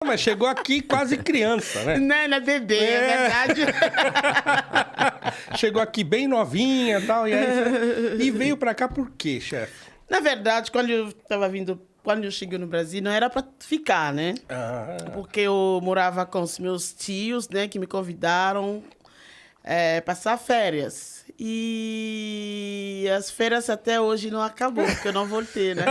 Mas chegou aqui quase criança, né? Não, ela é bebê, é verdade. Chegou aqui bem novinha e tal. E veio pra cá por quê, chefe? Na verdade, quando eu cheguei no Brasil, não era para ficar, né? Porque eu morava com os meus tios, né? Que me convidaram passar férias. E as férias até hoje não acabou, porque eu não voltei, né?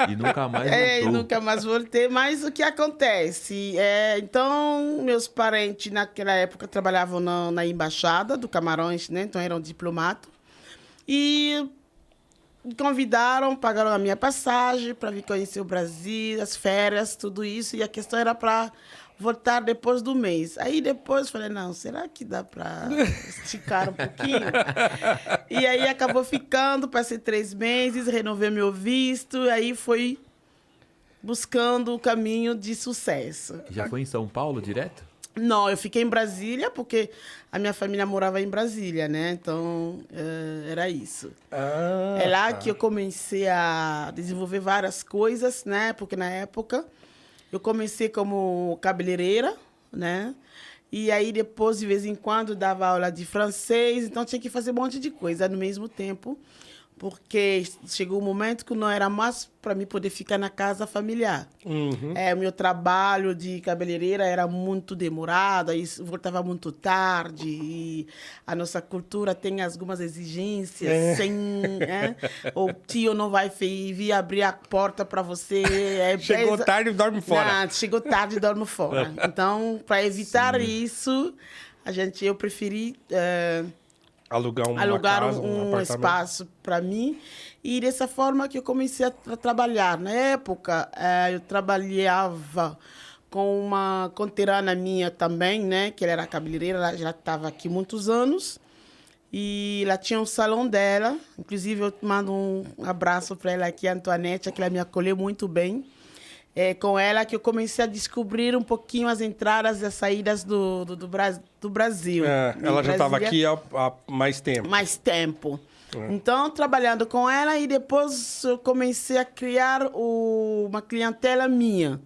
E nunca mais voltou. E nunca mais voltei. Mas o que acontece? Então, meus parentes, naquela época, trabalhavam na Embaixada do Camarões, né? Então, eram diplomatas. E me convidaram, pagaram a minha passagem para vir conhecer o Brasil, as férias, tudo isso. E a questão era para voltar depois do mês. Aí depois falei, não, será que dá para esticar um pouquinho? E aí acabou ficando, passei 3 meses, renovei meu visto, aí fui buscando o caminho de sucesso. Já foi em São Paulo direto? Não, eu fiquei em Brasília, porque a minha família morava em Brasília, né? Então, era isso. É lá que eu comecei a desenvolver várias coisas, né? Porque na época eu comecei como cabeleireira, né? E aí depois, de vez em quando, dava aula de francês, então tinha que fazer um monte de coisa no mesmo tempo, porque chegou um momento que não era mais para mim poder ficar na casa familiar. O meu trabalho de cabeleireira era muito demorado, aí voltava muito tarde, e a nossa cultura tem algumas exigências, o tio não vai vir abrir a porta para você. Chegou tarde e dorme fora. Não, chegou tarde e dorme fora. Então, para evitar isso, eu preferi Alugar um espaço para mim. E dessa forma que eu comecei a trabalhar. Na época, eu trabalhava com uma conterrânea minha também, né? Que ela era cabeleireira, ela já estava aqui muitos anos. E ela tinha um salão dela. Inclusive, eu mando um abraço para ela aqui, a Antoinette, que ela me acolheu muito bem. É com ela que eu comecei a descobrir um pouquinho as entradas e as saídas do Brasil. Ela já estava aqui há mais tempo. Mais tempo. Então, trabalhando com ela, e depois eu comecei a criar uma clientela minha.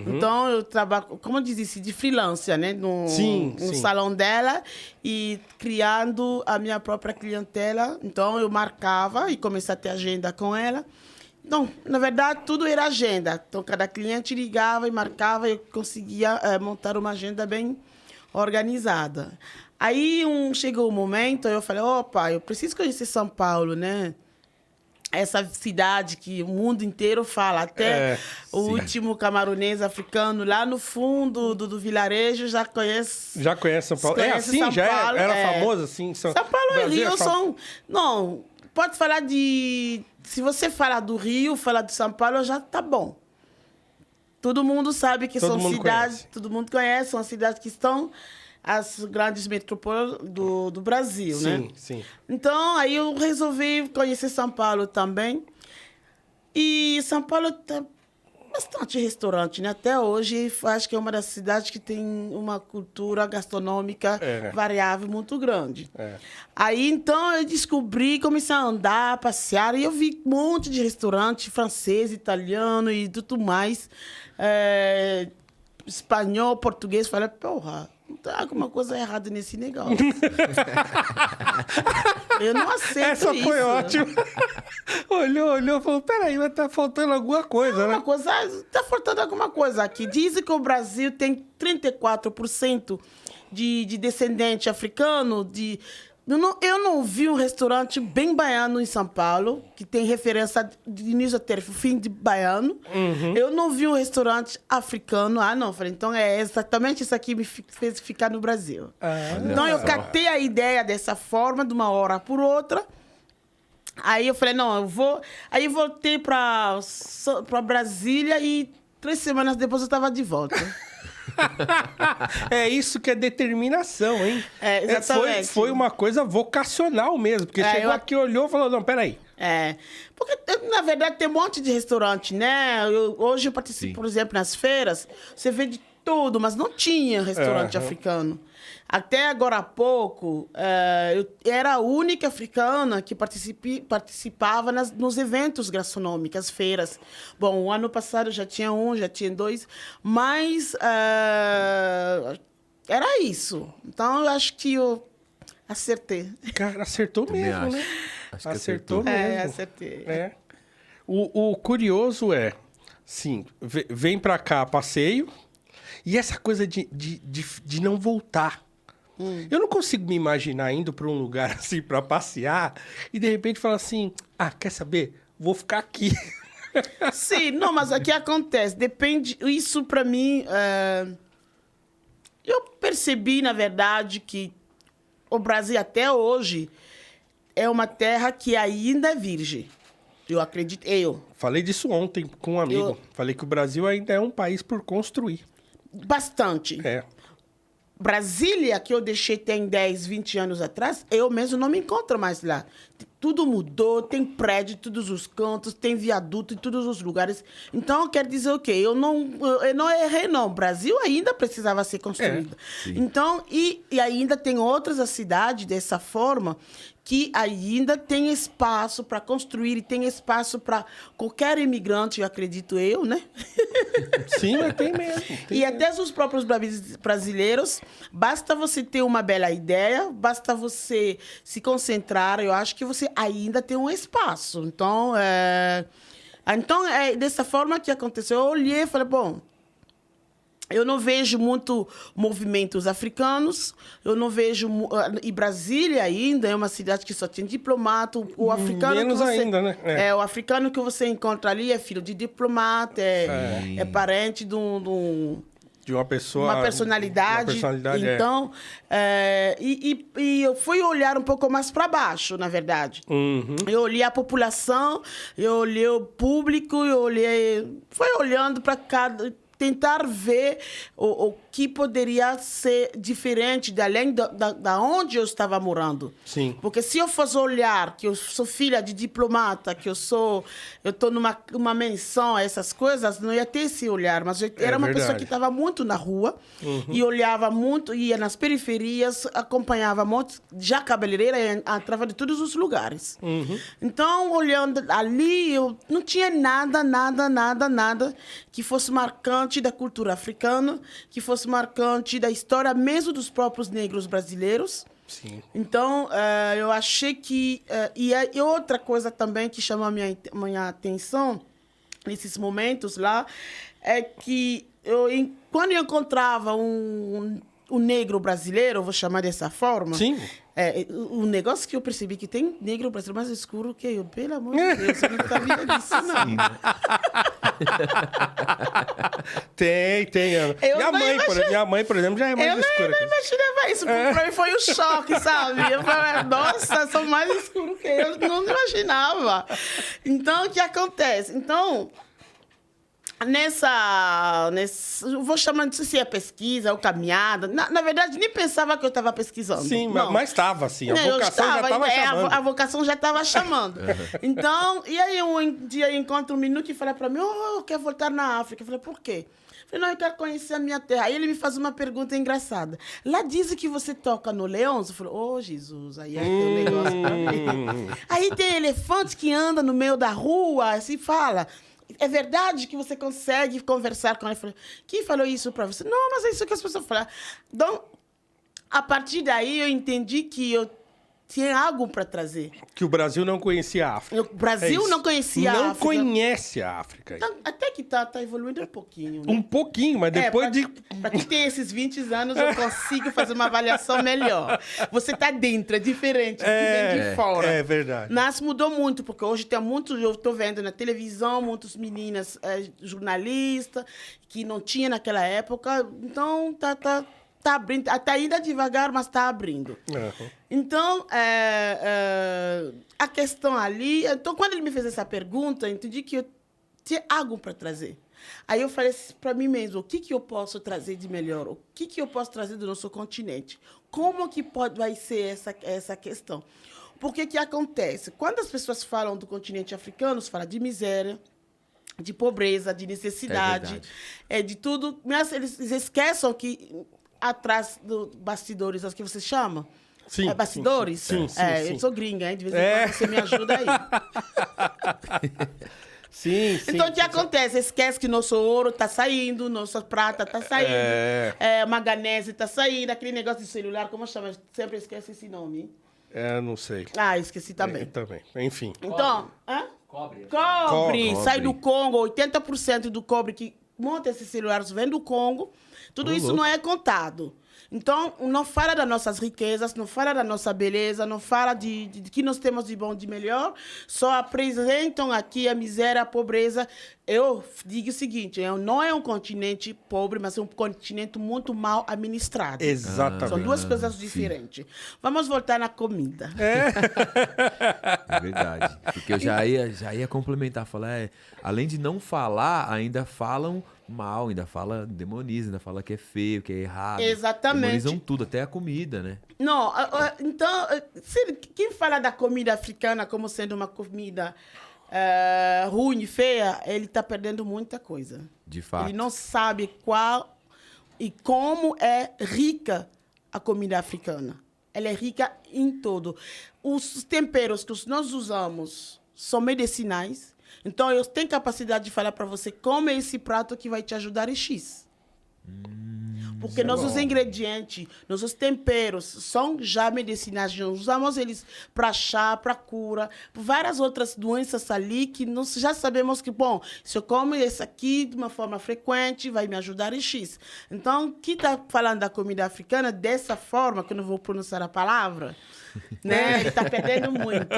Então, eu trabalho, como eu disse, de freelancer, né? No salão dela, e criando a minha própria clientela. Então, eu marcava e comecei a ter agenda com ela. Então, na verdade, tudo era agenda. Então, cada cliente ligava e marcava, e eu conseguia montar uma agenda bem organizada. Aí, chegou um momento, eu falei, opa, eu preciso conhecer São Paulo, né? Essa cidade que o mundo inteiro fala. Até o último camaronês africano, lá no fundo do vilarejo, já conhece... Já conhece São Paulo? Conhece São Paulo, era famoso assim? São Paulo e Rio são... Não, pode falar de... Se você falar do Rio, falar de São Paulo, já tá bom. Todo mundo sabe que são cidades... Todo mundo conhece, são cidades que estão... as grandes metrópoles do Brasil, né? Sim. Então, aí eu resolvi conhecer São Paulo também. E São Paulo tem bastante restaurante, né? Até hoje, acho que é uma das cidades que tem uma cultura gastronômica variável muito grande. Aí, então, eu descobri, comecei a andar, a passear, e eu vi um monte de restaurante francês, italiano e tudo mais. Espanhol, português. Falei, porra, tem alguma coisa errada nesse negócio. Eu não aceito isso. Essa foi ótima. Olhou, falou, peraí, mas tá faltando alguma coisa, né? Tá faltando alguma coisa aqui. Dizem que o Brasil tem 34% de descendente africano, Eu não vi um restaurante bem baiano em São Paulo, que tem referência de início até fim de baiano. Eu não vi um restaurante africano. Não. Falei, então é exatamente isso aqui que me fez ficar no Brasil. Então eu catei a ideia dessa forma, de uma hora por outra. Aí eu falei, não, eu vou... Aí voltei para Brasília e 3 semanas depois eu estava de volta. É isso que é determinação, hein? Exatamente. Foi uma coisa vocacional mesmo, porque chegou aqui, olhou e falou, não, peraí. Porque, na verdade, tem um monte de restaurante, né? Hoje eu participo, por exemplo, nas feiras, você vê de tudo, mas não tinha restaurante africano. Até agora há pouco, eu era a única africana que participava nos eventos gastronômicos, as feiras. Bom, o ano passado já tinha um, já tinha dois, mas era isso. Então, eu acho que eu acertei. Cara, acertou mesmo, acho. né? Acho que Acertou mesmo. Acertei. É. O curioso é, sim, vem pra cá passeio e essa coisa de não voltar. Eu não consigo me imaginar indo pra um lugar assim pra passear e de repente falar assim, quer saber? Vou ficar aqui. Sim, não, mas o que acontece? Depende, isso pra mim, eu percebi, na verdade, que o Brasil até hoje é uma terra que ainda é virgem. Eu acredito, Falei disso ontem com um amigo. Falei que o Brasil ainda é um país por construir. Bastante. É. Brasília, que eu deixei tem 10, 20 anos atrás, eu mesmo não me encontro mais lá. Tudo mudou, tem prédio em todos os cantos, tem viaduto em todos os lugares. Então, quer dizer o quê? Eu não errei, não. O Brasil ainda precisava ser construído. Então, e ainda tem outras cidades dessa forma que ainda tem espaço para construir e tem espaço para qualquer imigrante, eu acredito eu, né? Sim, mas tem mesmo. E até os próprios brasileiros, basta você ter uma bela ideia, basta você se concentrar, eu acho que você ainda tem um espaço. Então, é dessa forma que aconteceu. Eu olhei e falei, bom, eu não vejo muito movimentos africanos, eu não vejo... E Brasília ainda é uma cidade que só tem diplomata. O africano menos que você, ainda, né? o africano que você encontra ali é filho de diplomata, é parente de uma pessoa... Uma personalidade. Uma personalidade, então, e eu fui olhar um pouco mais para baixo, na verdade. Uhum. Eu olhei a população, eu olhei o público, fui olhando para tentar ver o que poderia ser diferente de além da onde eu estava morando. Sim. Porque se eu fosse olhar que eu sou filha de diplomata, que eu estou numa menção a essas coisas, não ia ter esse olhar. Mas eu era uma pessoa que estava muito na rua e olhava muito, ia nas periferias, acompanhava muito, já cabeleireira, entrava de todos os lugares. Então, olhando ali, eu não tinha nada que fosse marcante da cultura africana, que fosse marcante da história mesmo dos próprios negros brasileiros. Sim. Então, eu achei que... E outra coisa também que chamou a minha atenção nesses momentos lá é que quando eu encontrava um negro brasileiro, eu vou chamar dessa forma... Sim. O negócio que eu percebi que tem negro brasileiro mais escuro que eu. Pelo amor de Deus, eu não sabia disso, não. Tem. Minha mãe, por exemplo, já é mais escura. Eu não imaginava isso. Pra mim foi um choque, sabe? Eu falei, nossa, são mais escuros que eu. Não imaginava. Então, o que acontece? Então... eu vou chamar, não sei se é pesquisa ou caminhada. Na verdade, nem pensava que eu estava pesquisando. Sim, mas estava assim. A vocação já estava chamando. A vocação já estava chamando. Então, e aí um dia eu encontro um menino que fala para mim, eu quero voltar na África. Eu falei, por quê? Eu falei, não, eu quero conhecer a minha terra. Aí ele me faz uma pergunta engraçada. Lá dizem que você toca no Leões? Eu falei, Jesus, aí tem um negócio pra mim. Aí tem elefante que anda no meio da rua, assim, fala... É verdade que você consegue conversar com ele? Eu falei, quem falou isso para você? Não, mas é isso que as pessoas falam. Então, a partir daí, eu entendi que eu tinha algo para trazer. Que o Brasil não conhecia a África. O Brasil não conhecia a África. Não conhece a África. Então, até que tá evoluindo um pouquinho. Né? Um pouquinho, mas depois Para quem tem esses 20 anos, eu consigo fazer uma avaliação melhor. Você tá dentro, é diferente do que vem de fora. É verdade. Mas mudou muito, porque hoje tem eu estou vendo na televisão, muitas meninas jornalistas, que não tinha naquela época. Então, tá abrindo, até ainda devagar, mas está abrindo. Uhum. Então, a questão ali... Então, quando ele me fez essa pergunta, eu entendi que eu tinha algo para trazer. Aí eu falei para mim mesmo, o que eu posso trazer de melhor? O que eu posso trazer do nosso continente? Como que vai ser essa questão? Porque que acontece? Quando as pessoas falam do continente africano, falam de miséria, de pobreza, de necessidade, de tudo. Mas eles esquecem que atrás dos bastidores, as que você chama? Sim. Bastidores? Sim. Eu sou gringa, hein? De vez em quando você me ajuda aí. Sim. Então, o que acontece? Esquece que nosso ouro está saindo, nossa prata está saindo, manganese está saindo, aquele negócio de celular, como chama? Sempre esquece esse nome. Não sei. Esqueci também. Também. Enfim. Então, cobre. Sai do Congo, 80% do cobre que monta esses celulares vem do Congo. Tudo isso não é contado. Então, não fala das nossas riquezas, não fala da nossa beleza, não fala de que nós temos de bom, de melhor, só apresentam aqui a miséria, a pobreza. Eu digo o seguinte, não é um continente pobre, mas é um continente muito mal administrado. Exatamente. São duas coisas diferentes. Vamos voltar na comida. É verdade. Porque eu já ia complementar, falar, além de não falar, ainda falam mal, ainda fala, demonizam, ainda fala que é feio, que é errado. Exatamente. Demonizam tudo, até a comida, né? Não, então, quem fala da comida africana como sendo uma comida ruim e feia, ele está perdendo muita coisa. De fato. Ele não sabe qual e como é rica a comida africana. Ela é rica em tudo. Os temperos que nós usamos são medicinais. Então, eu tenho capacidade de falar para você como é esse prato que vai te ajudar em X. Porque nossos ingredientes, nossos temperos são já medicinais. Nós usamos eles para chá, para cura, por várias outras doenças ali que nós já sabemos que, bom, se eu como esse aqui de uma forma frequente, vai me ajudar em X. Então, quem está falando da comida africana dessa forma, que eu não vou pronunciar a palavra, né? Ele está perdendo muito.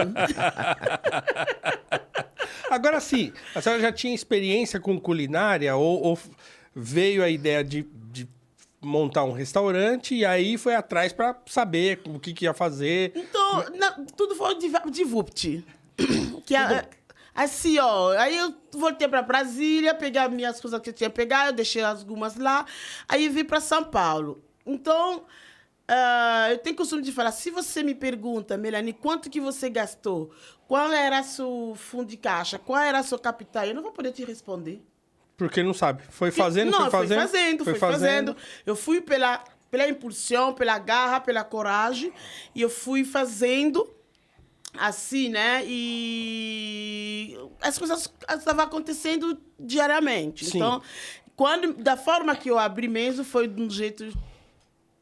Agora sim, a senhora já tinha experiência com culinária ou veio a ideia de montar um restaurante e aí foi atrás para saber o que ia fazer? Então, tudo foi de VUPT. Assim, aí eu voltei para Brasília, peguei as minhas coisas que eu tinha pegado, eu deixei algumas lá, aí vim para São Paulo. Então, eu tenho costume de falar, se você me pergunta, Melanie, quanto que você gastou? Qual era o seu fundo de caixa? Qual era o seu capital? Eu não vou poder te responder. Porque não sabe. Foi fazendo. Fui fazendo. Eu fui pela impulsão, pela garra, pela coragem. E eu fui fazendo assim, né? E as coisas estavam acontecendo diariamente. Sim. Então, da forma que eu abri mesmo, foi de um jeito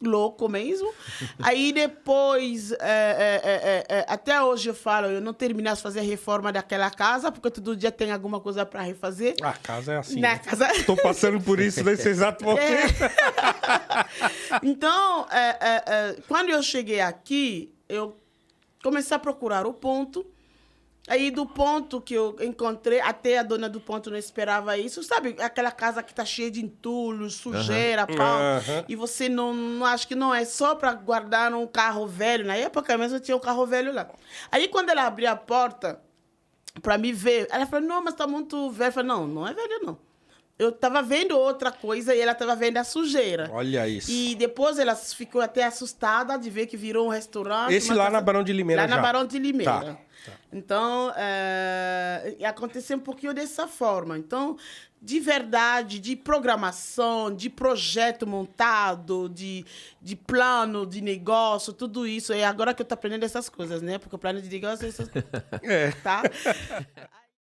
louco mesmo. Aí depois, até hoje eu falo, eu não terminei de fazer a reforma daquela casa, porque todo dia tem alguma coisa para refazer. A casa é assim. Na casa... Estou passando por isso nesse exato momento. Então, quando eu cheguei aqui, eu comecei a procurar o ponto. Aí, do ponto que eu encontrei, até a dona do ponto não esperava isso. Sabe, aquela casa que tá cheia de entulho, sujeira, pau. E você não acha que não é só para guardar um carro velho. Na época mesmo eu tinha um carro velho lá. Aí, quando ela abriu a porta para me ver, ela falou, não, mas tá muito velho. Eu falei, não é velho, não. Eu estava vendo outra coisa e ela estava vendo a sujeira. Olha isso. E depois ela ficou até assustada de ver que virou um restaurante. Esse lá na Barão de Limeira já? Lá na Barão de Limeira. Tá. Então, aconteceu um pouquinho dessa forma. Então, de verdade, de programação, de projeto montado, de plano de negócio, tudo isso. É agora que eu estou aprendendo essas coisas, né? Porque o plano de negócio é isso. Tá?